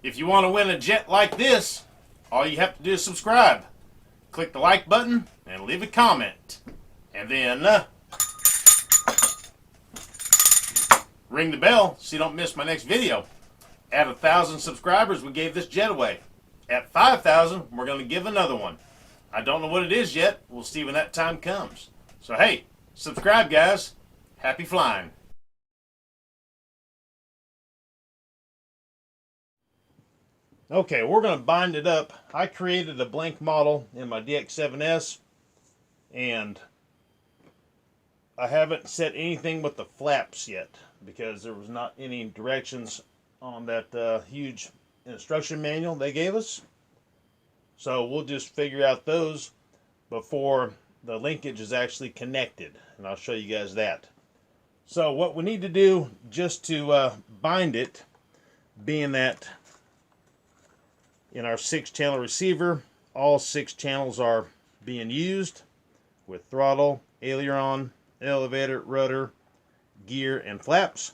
If you want to win a jet like this, all you have to do is subscribe. Click the like button and leave a comment. And then ring the bell so you don't miss my next video. At 1,000 subscribers, we gave this jet away. At 5,000, we're going to give another one. I don't know what it is yet. We'll see when that time comes. So hey, subscribe guys. Happy flying. Okay, we're going to bind it up. I created a blank model in my DX7S, and I haven't set anything with the flaps yet because there was not any directions on that huge instruction manual they gave us. So we'll just figure out those before the linkage is actually connected, and I'll show you guys that. So what we need to do just to bind it, being that in our 6-channel receiver, all 6 channels are being used with throttle, aileron, elevator, rudder, gear, and flaps.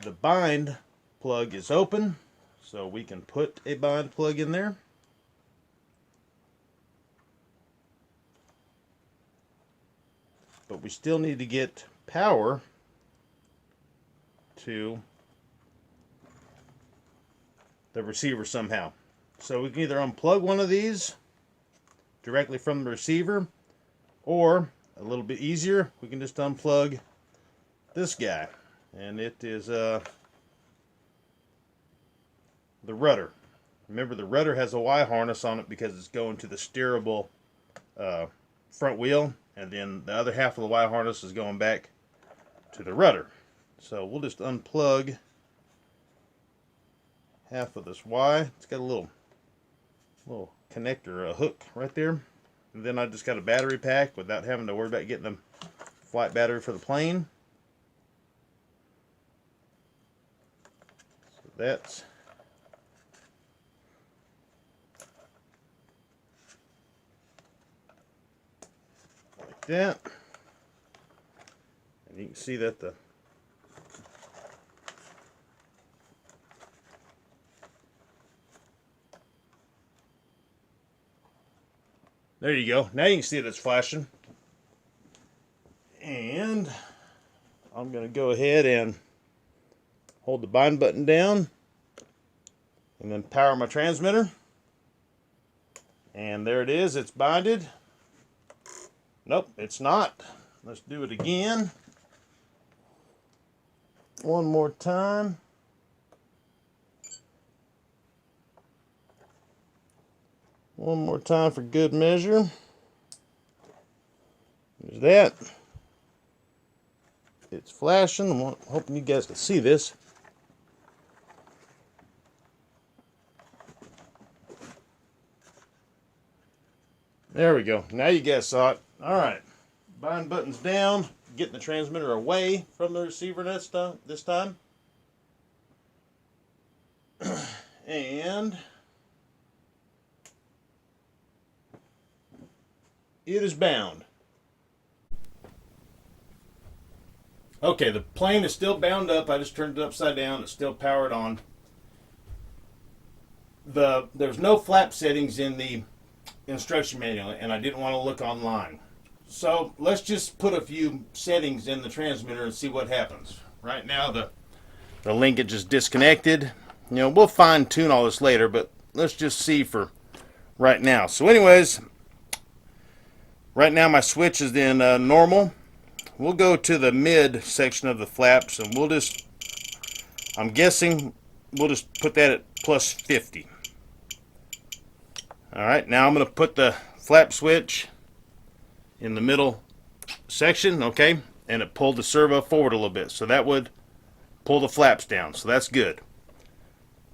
The bind plug is open, so we can put a bind plug in there. But we still need to get power to the receiver somehow. So we can either unplug one of these directly from the receiver, or a little bit easier, we can just unplug this guy, and it is the rudder. Remember, the rudder has a Y harness on it because it's going to the steerable front wheel, and then the other half of the Y harness is going back to the rudder. So we'll just unplug half of this Y. It's got a little connector, a hook right there. And then I just got a battery pack without having to worry about getting the flight battery for the plane. So that's like that. And you can see that there you go. Now you can see that it's flashing. And I'm going to go ahead and hold the bind button down and then power my transmitter. And there it is. It's binded. Nope, it's not. Let's do it again. One more time. One more time for good measure. There's that. It's flashing. I'm hoping you guys can see this. There we go. Now you guys saw it. Alright. Bind button's down. Getting the transmitter away from the receiver this time. And it is bound. Okay, the plane is still bound up. I just turned it upside down. It's still powered on. There's no flap settings in the instruction manual, and I didn't want to look online. So let's just put a few settings in the transmitter and see what happens. Right now the linkage is disconnected. You know, we'll fine tune all this later, but let's just see for right now. So anyways, right now my switch is in normal. We'll go to the mid section of the flaps, and we'll just, I'm guessing, we'll just put that at plus 50. Alright, now I'm going to put the flap switch in the middle section, okay, and it pulled the servo forward a little bit, so that would pull the flaps down, so that's good.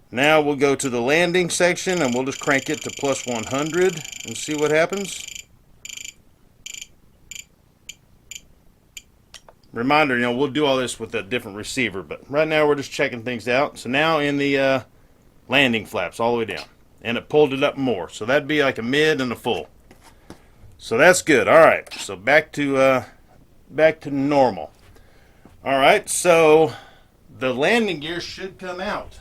Now we'll go to the landing section, and we'll just crank it to plus 100 and see what happens. Reminder, you know, we'll do all this with a different receiver, but right now we're just checking things out. So now in the landing flaps all the way down, and it pulled it up more, so that'd be like a mid and a full. So that's good. All right, so back to normal. All right, so the landing gear should come out.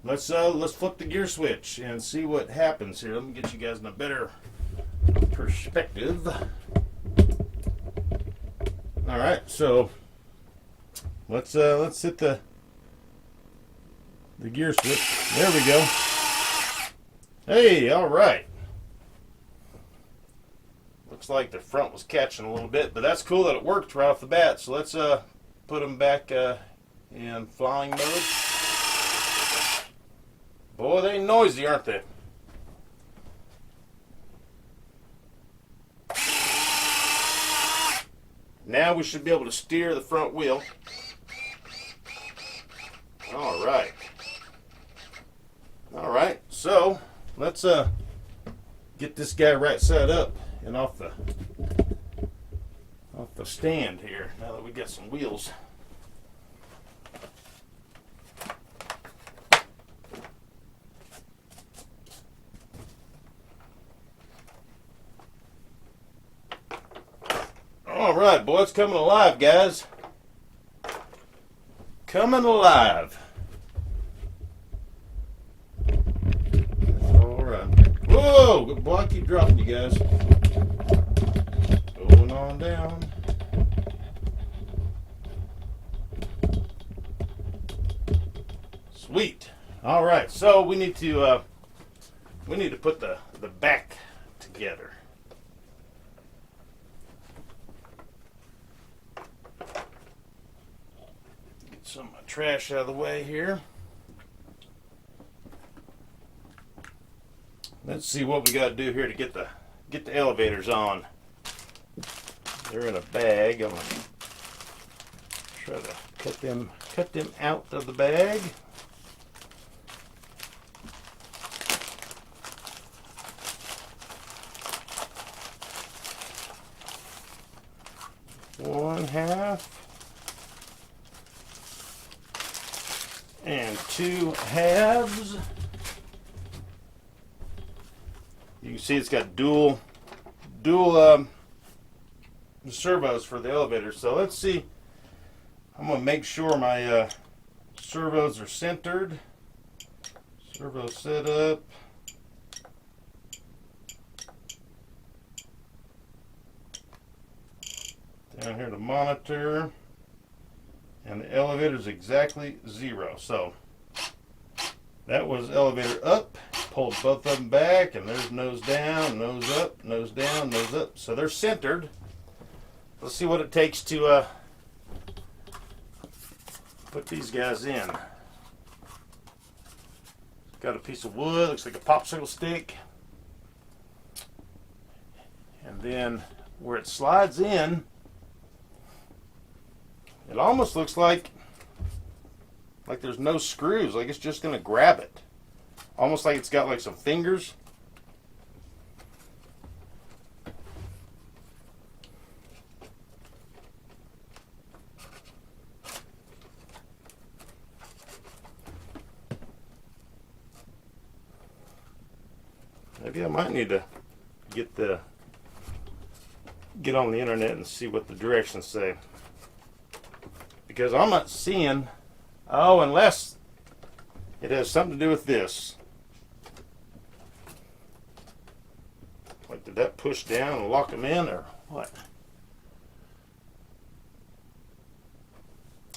let's flip the gear switch and see what happens here. Let me get you guys in a better perspective. All right, so let's hit the gear switch. There we go. Hey, all right. Looks like the front was catching a little bit, but that's cool that it worked right off the bat. So let's put them back in flying mode. Boy, they noisy, aren't they? Now we should be able to steer the front wheel. All right. All right, so let's get this guy right side up and off the stand here, now that we got some wheels. All right, boy, it's coming alive, guys. Coming alive. All right. Whoa, good boy, I keep dropping you guys. Going on down. Sweet. All right, so we need to put the back together. Get some of my trash out of the way here. Let's see what we got to do here to get the elevators on. They're in a bag. I'm gonna try to cut them out of the bag. One half and two halves. You can see it's got dual servos for the elevator. So let's see. I'm going to make sure my servos are centered. Servo setup. Down here to monitor. And the elevator is exactly 0. So that was elevator up. Pulled both of them back, and there's nose down, nose up, nose down, nose up. So they're centered. Let's see what it takes to put these guys in. Got a piece of wood, looks like a popsicle stick. And then where it slides in, it almost looks like there's no screws, like it's just going to grab it. Almost like it's got like some fingers. Maybe I might need to get on the internet and see what the directions say. Because I'm not seeing, unless it has something to do with this. Like, did that push down and lock them in, or what?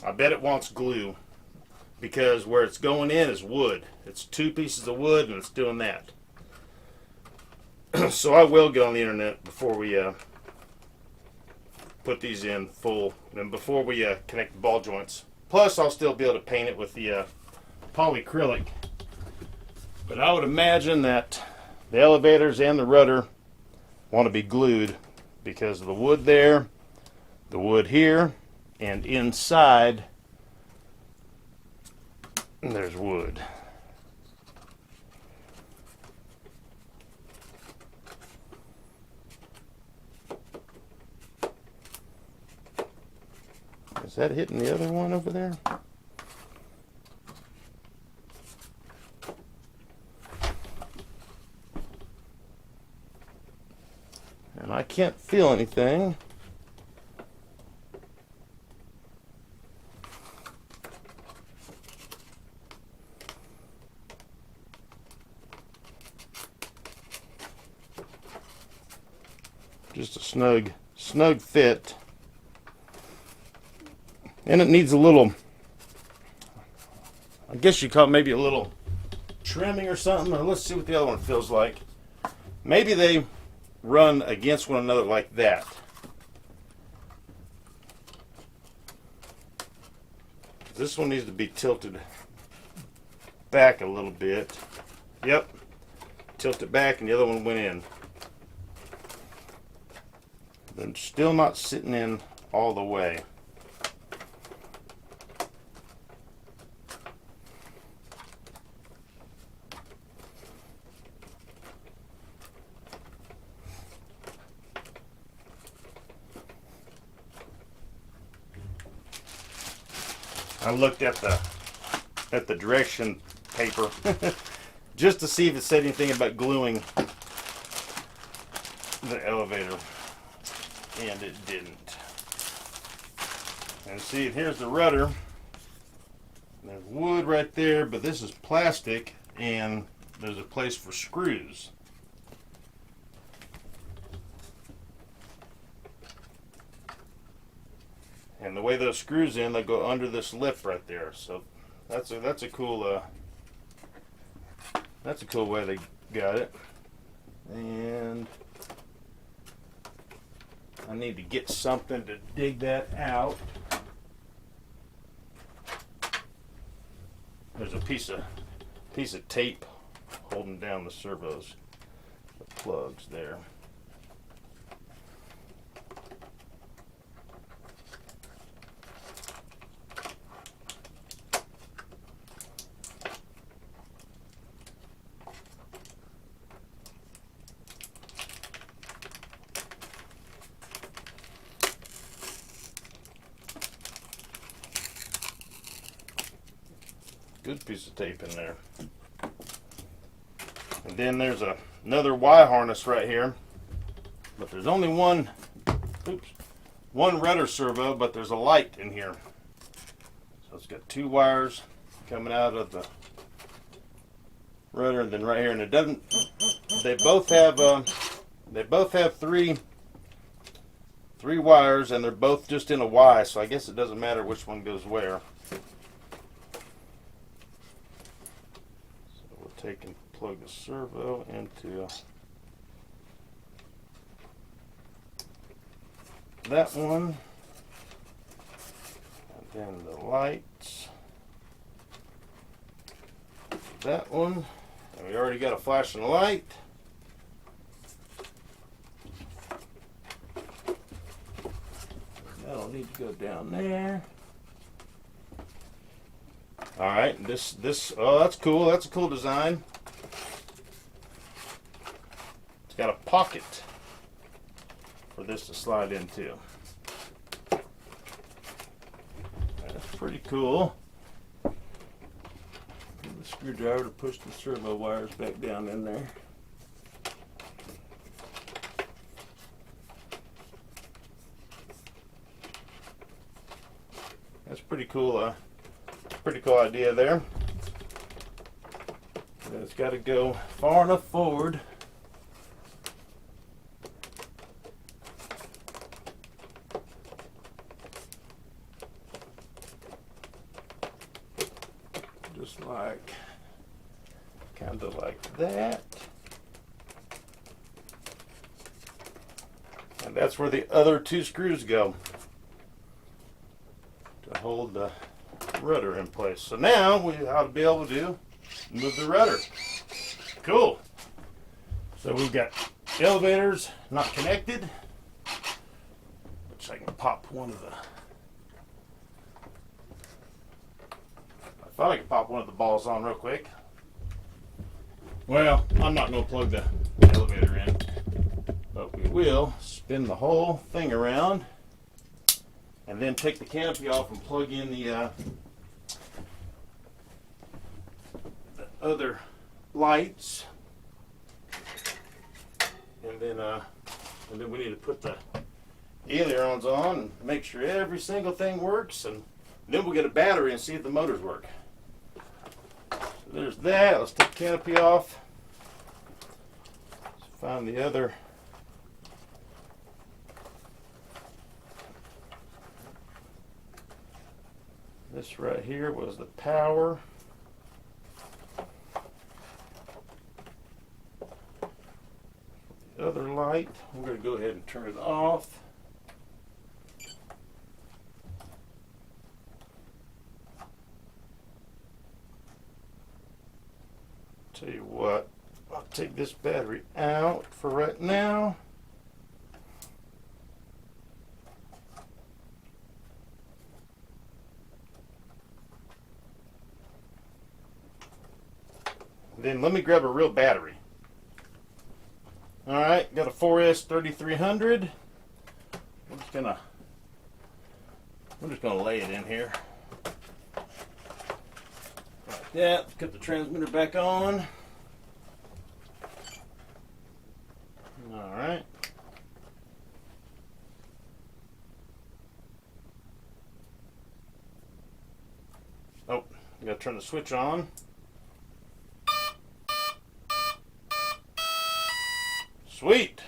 I bet it wants glue, because where it's going in is wood. It's 2 pieces of wood, and it's doing that. So I will get on the internet before we put these in full, and before we connect the ball joints. Plus, I'll still be able to paint it with the polyacrylic. But I would imagine that the elevators and the rudder want to be glued because of the wood there, the wood here, and inside there's wood. Is that hitting the other one over there? And I can't feel anything. Just a snug fit. And it needs a little, I guess you call it maybe a little trimming or something. Or let's see what the other one feels like. Maybe they run against one another like that. This one needs to be tilted back a little bit. Yep. Tilt it back and the other one went in. They're still not sitting in all the way. I looked at the direction paper just to see if it said anything about gluing the elevator, and it didn't. And see, here's the rudder. There's wood right there, but this is plastic, and there's a place for screws. And the way those screws in, they go under this lip right there. So that's a cool way they got it. And I need to get something to dig that out. There's a piece of tape holding down the servos, the plugs there. Good piece of tape in there. And then there's another Y harness right here, but there's only one rudder servo, but there's a light in here. So it's got two wires coming out of the rudder, and then right here, and it doesn't. They both have three wires, and they're both just in a Y. So I guess it doesn't matter which one goes where. Take and plug the servo into that one, and then the lights, that one, and we already got a flashing light. That'll need to go down there. All right, oh, that's cool. That's a cool design. It's got a pocket for this to slide into. That's pretty cool. Get the screwdriver to push the servo wires back down in there. That's pretty cool. Pretty cool idea there. And it's got to go far enough forward just like kind of like that. And that's where the other two screws go to hold the rudder in place. So now we ought to be able to move the rudder. Cool. So we've got elevators not connected, which I can pop one of the. I thought I could pop one of the balls on real quick. Well, I'm not going to plug the elevator in, but we will spin the whole thing around and then take the canopy off and plug in the other lights, and then we need to put the ailerons on and make sure every single thing works, and then we'll get a battery and see if the motors work. So there's that. Let's take the canopy off. Let's find the other This right here was the power. The other light, we're going to go ahead and turn it off. Tell you what, I'll take this battery out for right now. Then let me grab a real battery. All right, got a 4S 3300. We're just gonna lay it in here. Like that. Let's put the transmitter back on. All right. Oh, I gotta turn the switch on. Sweet.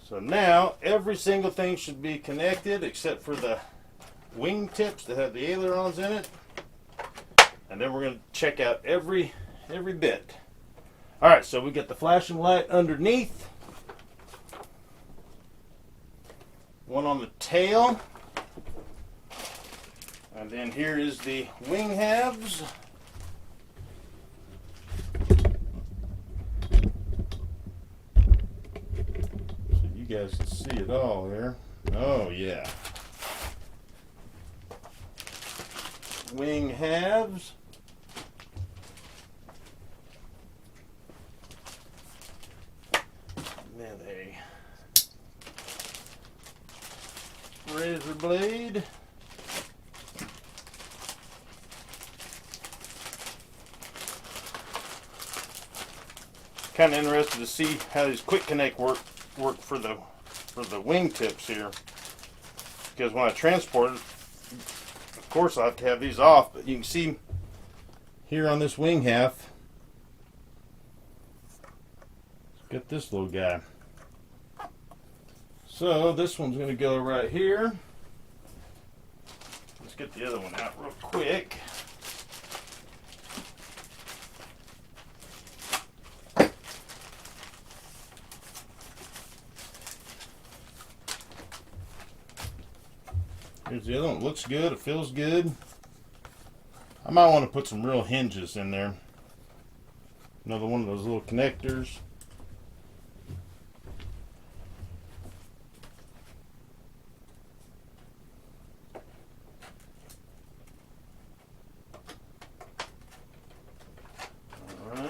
So now every single thing should be connected except for the wing tips that have the ailerons in it. And then we're going to check out every bit. All right, so we got the flashing light underneath. One on the tail. And then here is the wing halves. You guys can see it all there. Oh yeah. Wing halves. And then a razor blade. Kind of interested to see how these quick connect work for the wing tips here, because when I transport it, of course I have to have these off, but you can see here on this wing half, let's get this little guy. So this one's going to go right here. Let's get the other one out real quick. Here's the other one. It looks good. It feels good. I might want to put some real hinges in there. Another one of those little connectors. All right.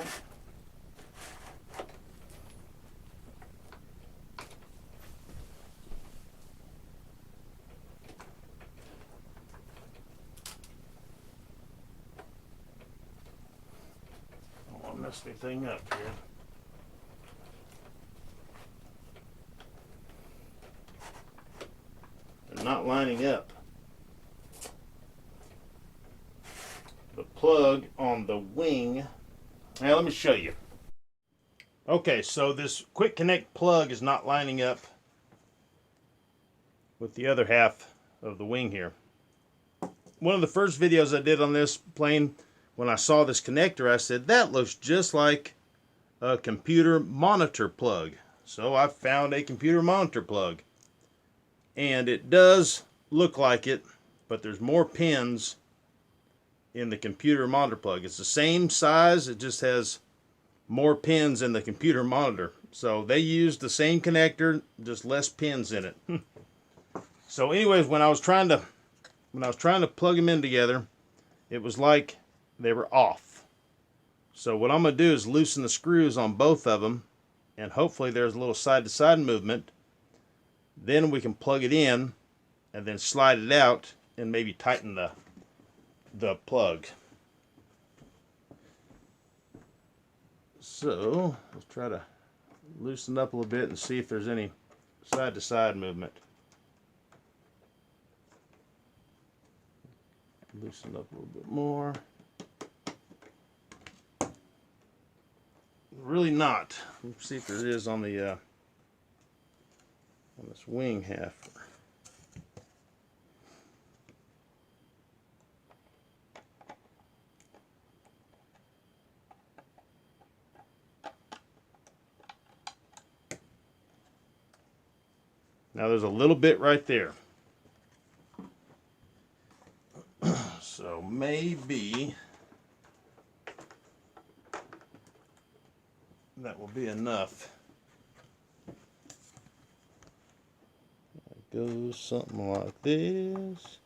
Mess anything up here. They're not lining up. The plug on the wing. Now let me show you. Okay, so this quick connect plug is not lining up with the other half of the wing here. One of the first videos I did on this plane, when I saw this connector, I said, that looks just like a computer monitor plug. So I found a computer monitor plug. And it does look like it, but there's more pins in the computer monitor plug. It's the same size, it just has more pins in the computer monitor. So they used the same connector, just less pins in it. So anyways, when I was trying to plug them in together, it was like they were off. So what I'm going to do is loosen the screws on both of them, and hopefully there's a little side-to-side movement. Then we can plug it in and then slide it out and maybe tighten the plug. So let's try to loosen up a little bit and see if there's any side-to-side movement. Loosen up a little bit more. Really not. Let's see if there is on the on this wing half. Now there's a little bit right there. So maybe that will be enough. It goes something like this.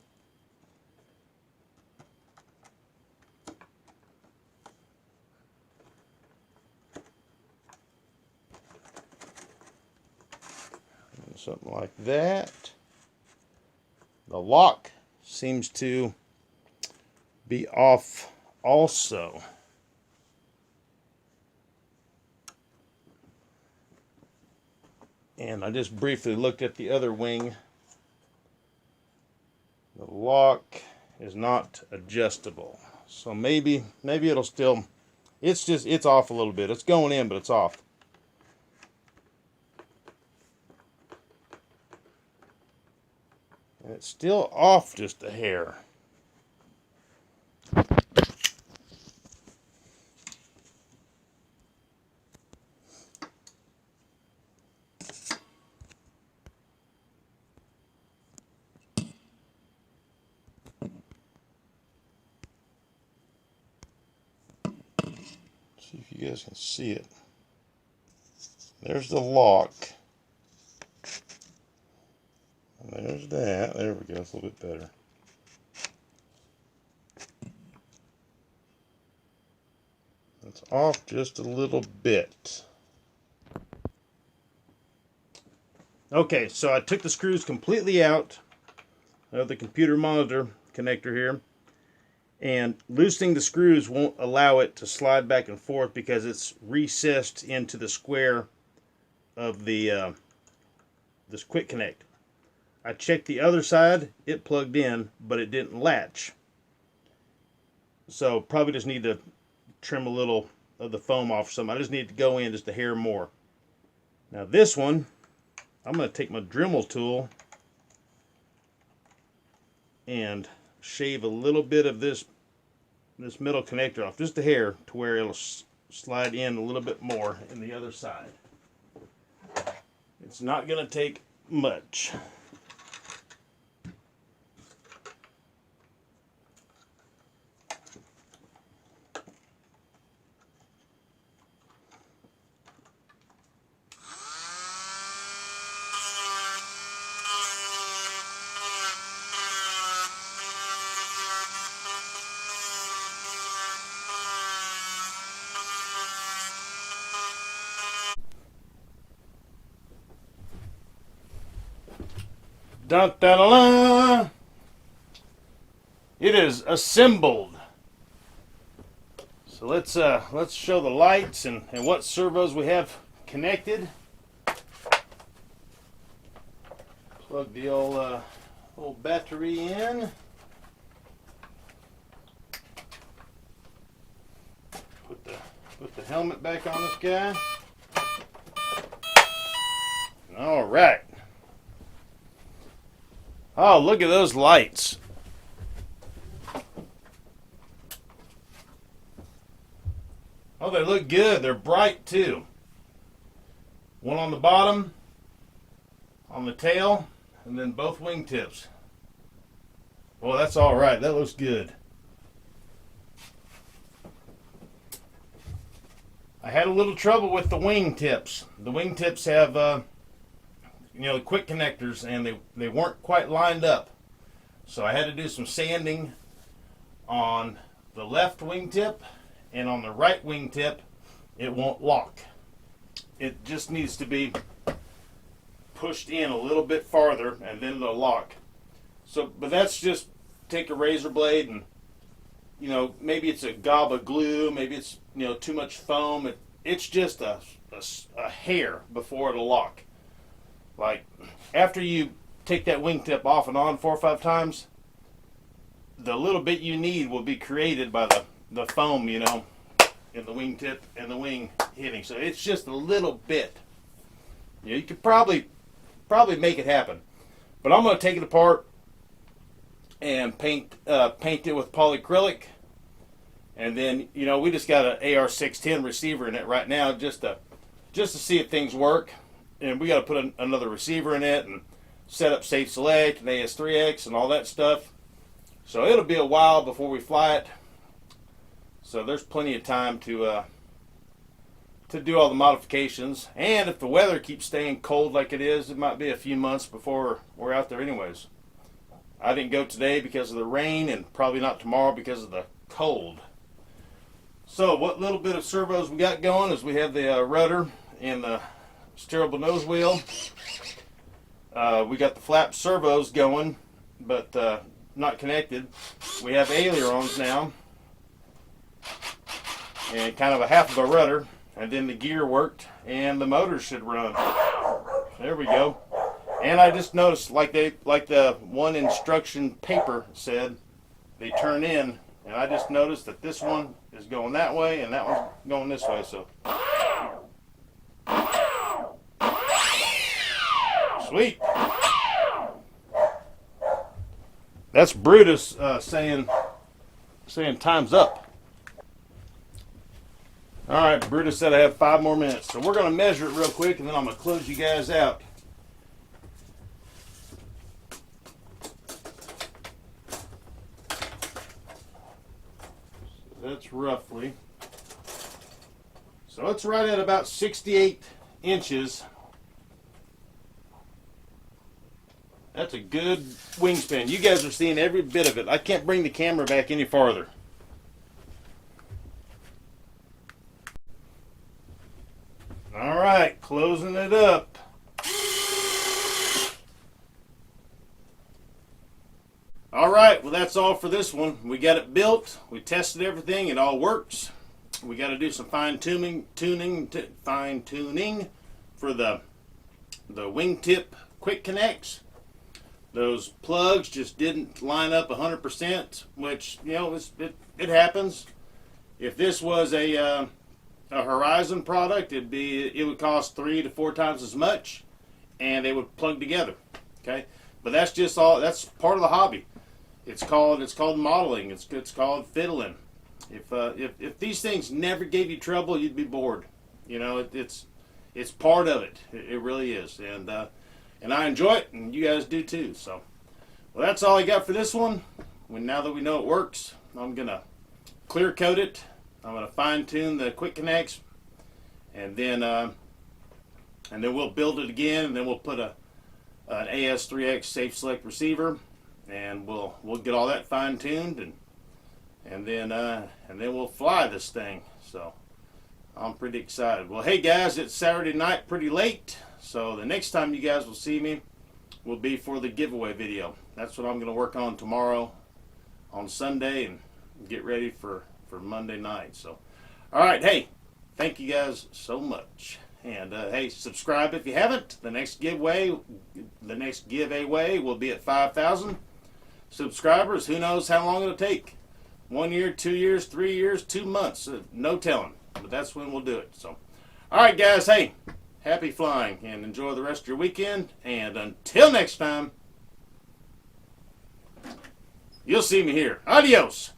Something like that. The lock seems to be off also. And I just briefly looked at the other wing. The lock is not adjustable. So maybe it'll still, it's off a little bit. It's going in, but it's off. And it's still off just a hair. See if you guys can see it. There's the lock. And there's that. There we go. It's a little bit better. It's off just a little bit. Okay, so I took the screws completely out of the computer monitor connector here. And loosening the screws won't allow it to slide back and forth because it's recessed into the square of the this quick connect. I checked the other side, it plugged in, but it didn't latch. So probably just need to trim a little of the foam off or something. I just need to go in just a hair more. Now this one, I'm going to take my Dremel tool and shave a little bit of this middle connector off, just a hair, to where it'll slide in a little bit more in the other side. It's not going to take much. Dun, dun, dun, dun. It is assembled. So let's show the lights and what servos we have connected. Plug the old battery in. Put the helmet back on this guy. All right. Oh, look at those lights. Oh, they look good. They're bright too. One on the bottom, on the tail, and then both wingtips. Well, that's all right. That looks good. I had a little trouble with the wingtips. The wingtips have the quick connectors, and they weren't quite lined up. So I had to do some sanding on the left wingtip, and on the right wingtip it won't lock. It just needs to be pushed in a little bit farther and then it'll lock. So, but that's just take a razor blade and maybe it's a gob of glue, maybe it's too much foam. It's just a hair before it'll lock. Like, after you take that wingtip off and on 4 or 5 times, the little bit you need will be created by the foam, in the wingtip and the wing hitting. So it's just a little bit. You could probably make it happen. But I'm going to take it apart and paint it with polyacrylic. And then, we just got an AR610 receiver in it right now just to see if things work. And we got to put another receiver in it, and set up Safe Select and AS3X and all that stuff. So it'll be a while before we fly it. So there's plenty of time to do all the modifications. And if the weather keeps staying cold like it is, it might be a few months before we're out there anyways. I didn't go today because of the rain, and probably not tomorrow because of the cold. So what little bit of servos we got going is we have the rudder and the steerable nose wheel. We got the flap servos going, but not connected. We have ailerons now, and kind of a half of a rudder, and then the gear worked, and the motor should run. There we go. And I just noticed, like the one instruction paper said, they turn in, and I just noticed that this one is going that way, and that one's going this way. So sweet. That's Brutus saying time's up. All right, Brutus said I have 5 more minutes, so we're going to measure it real quick, and then I'm going to close you guys out. That's roughly. So it's right at about 68 inches. That's a good wingspan. You guys are seeing every bit of it. I can't bring the camera back any farther. All right, closing it up. All right, well, that's all for this one. We got it built. We tested everything. It all works. We got to do some fine-tuning for the wingtip quick connects. Those plugs just didn't line up 100%, which, you know, it happens. If this was a Horizon product, it would cost 3 to 4 times as much, and they would plug together. Okay, but that's part of the hobby. It's called modeling. It's called fiddling. If these things never gave you trouble, you'd be bored. You know, it's part of it. It really is, and I enjoy it, and you guys do too. So, well, that's all I got for this one. Now that we know it works, I'm gonna clear coat it. I'm gonna fine tune the quick connects, and then we'll build it again, and then we'll put an AS3X Safe Select receiver, and we'll get all that fine tuned, and then we'll fly this thing. So I'm pretty excited. Well, hey guys, it's Saturday night, pretty late. So the next time you guys will see me will be for the giveaway video. That's what I'm going to work on tomorrow on Sunday and get ready for Monday night. So, all right, hey, thank you guys so much. And hey, subscribe if you haven't. The next giveaway will be at 5,000 subscribers. Who knows how long it'll take? 1 year, 2 years, 3 years, 2 months. No telling. But that's when we'll do it. So, all right, guys, hey. Happy flying, and enjoy the rest of your weekend. And until next time, you'll see me here. Adios.